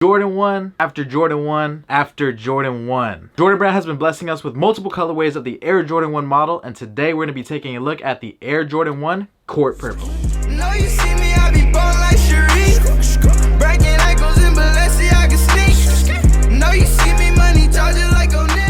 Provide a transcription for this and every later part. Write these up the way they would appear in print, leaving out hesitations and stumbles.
Jordan 1 after Jordan 1 after Jordan 1. Jordan Brand has been blessing us with multiple colorways of the Air Jordan 1 model, and today we're going to be taking a look at the Air Jordan 1 Court Purple. No, you see me, I be ballin' like Shareef. Breaking ankles in Ballin sneak. No, you see me, money charging like O'Neal.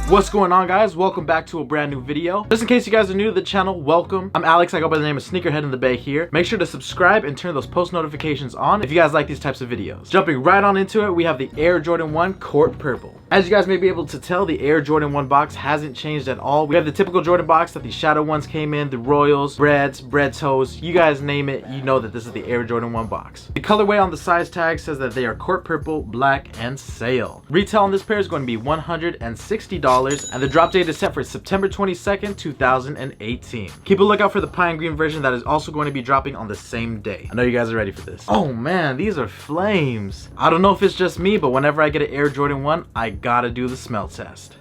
What's going on, guys? Welcome back to a brand new video. Just in case you guys are new to the channel, welcome. I'm Alex. I go by the name of SneakerHeadInTheBay here. Make sure to subscribe and turn those post notifications on if you guys like these types of videos. Jumping right on into it, we have the Air Jordan 1 Court Purple. As you guys may be able to tell, the Air Jordan 1 box hasn't changed at all. We have the typical Jordan box that the Shadow ones came in, the Royals, Breads, Bread Toes, you guys name it, you know that this is the Air Jordan 1 box. The colorway on the size tag says that they are Court Purple, Black, and Sale. Retail on this pair is going to be $160, and the drop date is set for September 22nd, 2018. Keep a lookout for the pine green version that is also going to be dropping on the same day. I know you guys are ready for this. Oh man, these are flames. I don't know if it's just me, but whenever I get an Air Jordan 1, I gotta do the smell test.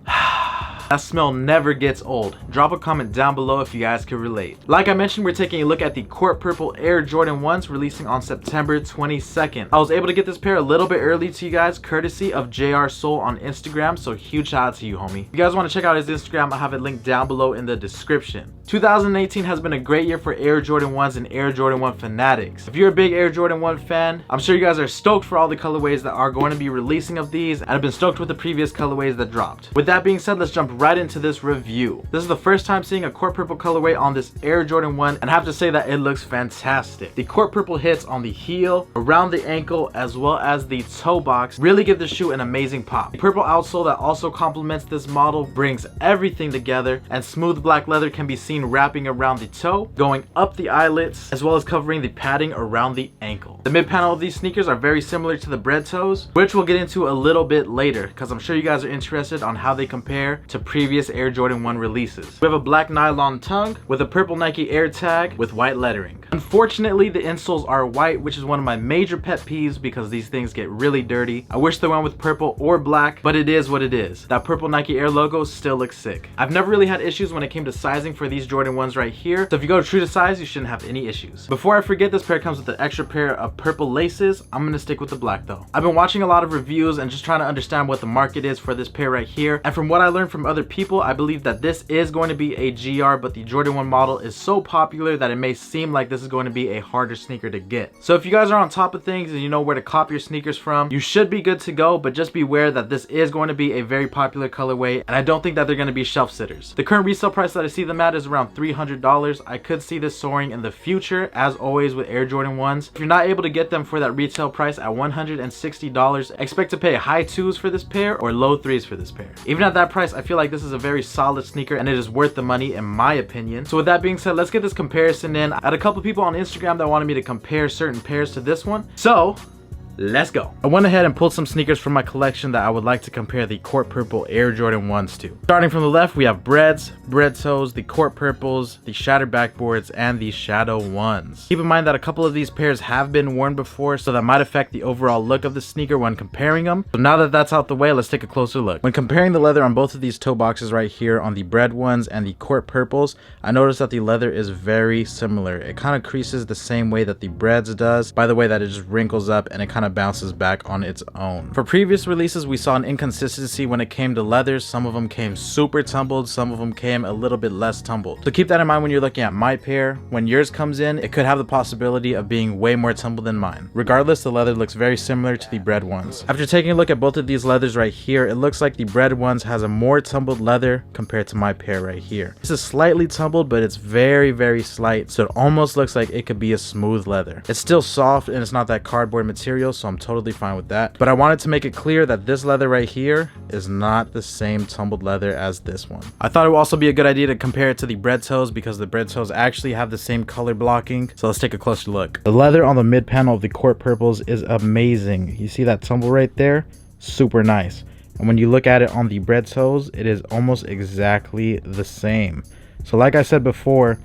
That smell never gets old. Drop a comment down below if you guys can relate. Like I mentioned, we're taking a look at the Court Purple Air Jordan 1s releasing on September 22nd. I was able to get this pair a little bit early to you guys, courtesy of JR Soul on Instagram, so huge shout out to you, homie. If you guys want to check out his Instagram, I have it linked down below in the description. 2018 has been a great year for Air Jordan 1s and Air Jordan 1 fanatics. If you're a big Air Jordan 1 fan, I'm sure you guys are stoked for all the colorways that are going to be releasing of these, and have been stoked with the previous colorways that dropped. With that being said, let's jump right into this review. This is the first time seeing a Court Purple colorway on this Air Jordan 1, and I have to say that it looks fantastic. The Court Purple hits on the heel, around the ankle, as well as the toe box really give the shoe an amazing pop. The purple outsole that also complements this model brings everything together, and smooth black leather can be seen wrapping around the toe, going up the eyelets, as well as covering the padding around the ankle. The mid panel of these sneakers are very similar to the Bread Toes, which we'll get into a little bit later, because I'm sure you guys are interested on how they compare to previous Air Jordan 1 releases. We have a black nylon tongue with a purple Nike Air tag with white lettering. Unfortunately, the insoles are white, which is one of my major pet peeves because these things get really dirty. I wish they went with purple or black, but it is what it is. That purple Nike Air logo still looks sick. I've never really had issues when it came to sizing for these Jordan 1s right here, so if you go true to size, you shouldn't have any issues. Before I forget, this pair comes with an extra pair of purple laces. I'm gonna stick with the black though. I've been watching a lot of reviews and just trying to understand what the market is for this pair right here, and from what I learned from other people, I believe that this is going to be a GR, but the Jordan 1 model is so popular that it may seem like this is going to be a harder sneaker to get. So if you guys are on top of things and you know where to cop your sneakers from, you should be good to go, but just beware that this is going to be a very popular colorway, and I don't think that they're going to be shelf sitters. The current resale price that I see them at is around $300. I could see this soaring in the future, as always with Air Jordan 1s. If you're not able to get them for that retail price at $160, expect to pay high 2s for this pair or low 3s for this pair. Even at that price, I feel like this is a very solid sneaker and it is worth the money in my opinion. So with that being said, let's get this comparison in. I had a couple people on Instagram that wanted me to compare certain pairs to this one, so let's go. I went ahead and pulled some sneakers from my collection that I would like to compare the Court Purple Air Jordan 1s to. Starting from the left, we have Breads, Bread Toes, the Court Purples, the Shattered Backboards, and the Shadow 1s. Keep in mind that a couple of these pairs have been worn before, so that might affect the overall look of the sneaker when comparing them. So now that that's out the way, let's take a closer look. When comparing the leather on both of these toe boxes right here on the Bread ones and the Court Purples, I noticed that the leather is very similar. It kind of creases the same way that the Breads does, by the way that it just wrinkles up and it kind of bounces back on its own. For previous releases, we saw an inconsistency when it came to leathers. Some of them came super tumbled, some of them came a little bit less tumbled. So keep that in mind when you're looking at my pair. When yours comes in, it could have the possibility of being way more tumbled than mine. Regardless, the leather looks very similar to the Bread ones. After taking a look at both of these leathers right here, it looks like the Bread ones has a more tumbled leather compared to my pair right here. This is slightly tumbled, but it's very, very slight, so it almost looks like it could be a smooth leather. It's still soft and it's not that cardboard material, so I'm totally fine with that, but I wanted to make it clear that this leather right here is not the same tumbled leather as this one. I thought it would also be a good idea to compare it to the Bread Toes because the Bread Toes actually have the same color blocking, so let's take a closer look. The leather on the mid panel of the Court Purples is amazing. You see that tumble right there? Super nice. And when you look at it on the Bread Toes, it is almost exactly the same. So like I said before,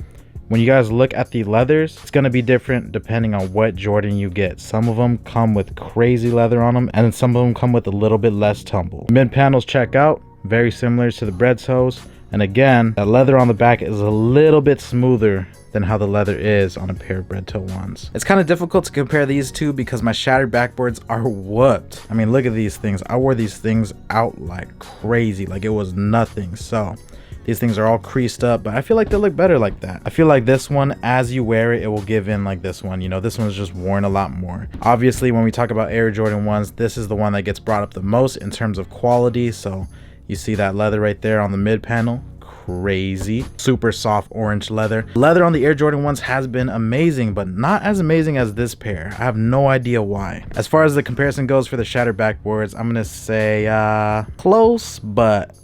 when you guys look at the leathers, it's going to be different depending on what Jordan you get. Some of them come with crazy leather on them, and then some of them come with a little bit less tumble. Mid panels check out, very similar to the Bread Toes, And again, that leather on the back is a little bit smoother than how the leather is on a pair of red toe ones. It's kind of difficult to compare these two because my shattered backboards are whooped. I mean, look at these things. I wore these things out like crazy, like it was nothing. So these things are all creased up, but I feel like they look better like that. I feel like this one, as you wear it, it will give in like this one. You know, this one's just worn a lot more. Obviously, when we talk about Air Jordan 1s, this is the one that gets brought up the most in terms of quality. So you see that leather right there on the mid panel. Crazy, super soft orange leather. Leather on the Air Jordan 1s has been amazing, but not as amazing as this pair. I have no idea why. As far as the comparison goes for the shattered backboards, I'm gonna say close, but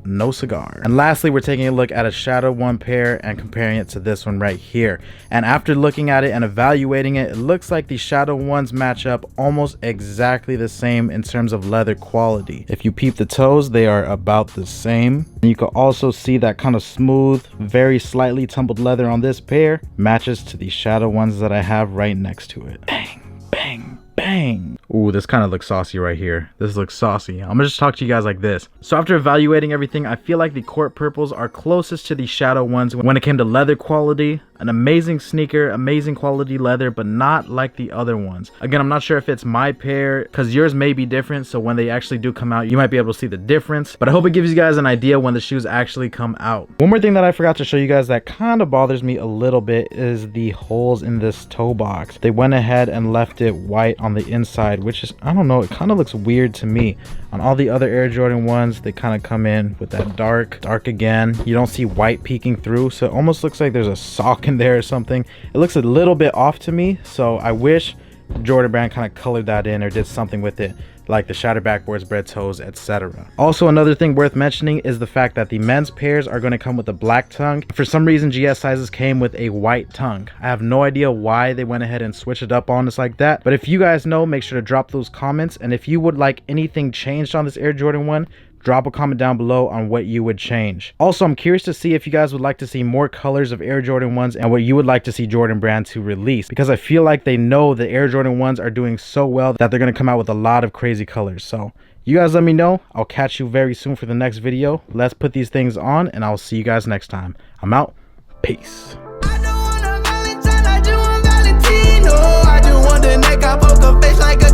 no cigar. And lastly, we're taking a look at a Shadow 1 pair and comparing it to this one right here. And after looking at it and evaluating it, it looks like the Shadow 1s match up almost exactly the same in terms of leather quality. If you peep the toes, they are about the same. And you can also see that kind of smooth, very slightly tumbled leather on this pair matches to the Shadow 1s that I have right next to it. Bang, bang, bang. Ooh, this kind of looks saucy right here. This looks saucy. I'm gonna just talk to you guys like this. So after evaluating everything, I feel like the Court Purples are closest to the Shadow 1s when it came to leather quality. An amazing sneaker, amazing quality leather, but not like the other ones. Again, I'm not sure if it's my pair, because yours may be different, so when they actually do come out, you might be able to see the difference. But I hope it gives you guys an idea when the shoes actually come out. One more thing that I forgot to show you guys that kind of bothers me a little bit is the holes in this toe box. They went ahead and left it white on the inside, which is, I don't know, it kind of looks weird to me. On all the other Air Jordan 1s, they kind of come in with that dark again. You don't see white peeking through, so it almost looks like there's a sock in there or something. It looks a little bit off to me, so I wish Jordan Brand kind of colored that in or did something with it, like the shattered backboards, red toes, etc. Also, another thing worth mentioning is the fact that the men's pairs are going to come with a black tongue. For some reason, GS sizes came with a white tongue. I have no idea why they went ahead and switched it up on us like that, but if you guys know, make sure to drop those comments. And if you would like anything changed on this Air Jordan 1, drop a comment down below on what you would change. Also, I'm curious to see if you guys would like to see more colors of Air Jordan 1s and what you would like to see Jordan Brand to release, because I feel like they know the Air Jordan 1s are doing so well that they're going to come out with a lot of crazy colors. So you guys let me know. I'll catch you very soon for the next video. Let's put these things on and I'll see you guys next time. I'm out. Peace. I don't want a Valentine, I do want Valentino. I just want the neck, I poke a face like a